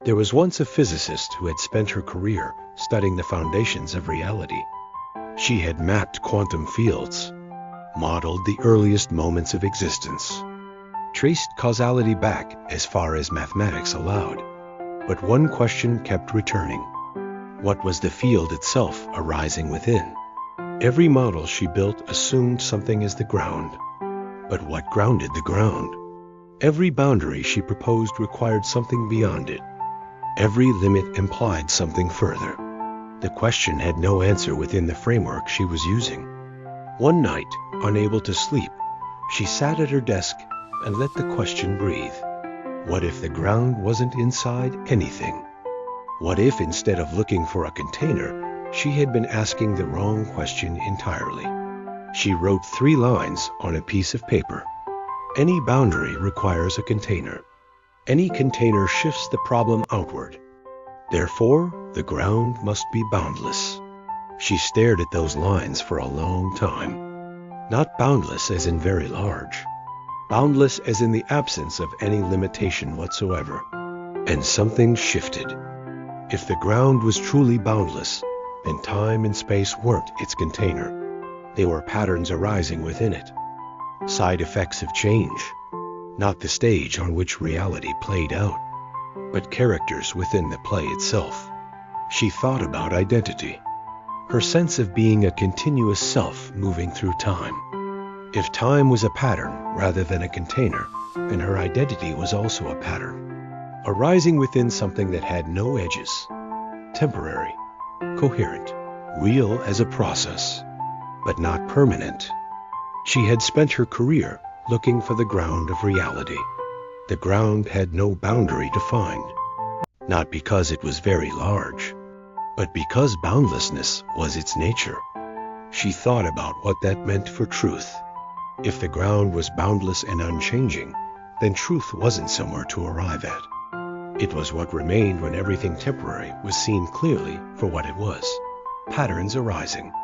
There was once a physicist who had spent her career studying the foundations of reality. She had mapped quantum fields, modeled the earliest moments of existence, traced causality back as far as mathematics allowed. But one question kept returning. What was the field itself arising within? Every model she built assumed something as the ground. But what grounded the ground? Every boundary she proposed required something beyond it. Every limit implied something further. The question had no answer within the framework she was using. One night, unable to sleep, she sat at her desk and let the question breathe. What if the ground wasn't inside anything? What if, instead of looking for a container, she had been asking the wrong question entirely? She wrote 3 lines on a piece of paper. Any boundary requires a container. Any container shifts the problem outward. Therefore, the ground must be boundless. She stared at those lines for a long time. Not boundless as in very large. Boundless as in the absence of any limitation whatsoever. And something shifted. If the ground was truly boundless, then time and space weren't its container. They were patterns arising within it. Side effects of change. Not the stage on which reality played out, but characters within the play itself. She thought about identity. Her sense of being a continuous self moving through time. If time was a pattern rather than a container, then her identity was also a pattern, arising within something that had no edges, temporary, coherent, real as a process, but not permanent. She had spent her career looking for the ground of reality. The ground had no boundary defined, not because it was very large, but because boundlessness was its nature. She thought about what that meant for truth. If the ground was boundless and unchanging, then truth wasn't somewhere to arrive at. It was what remained when everything temporary was seen clearly for what it was. Patterns arising,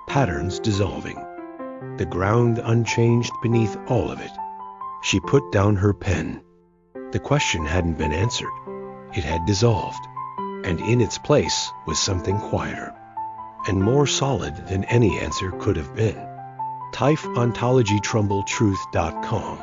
patterns dissolving. The ground unchanged beneath all of it. She put down her pen. The question hadn't been answered. It had dissolved, and in its place was something quieter and more solid than any answer could have been. TIFEO ontologytrumbletruth.com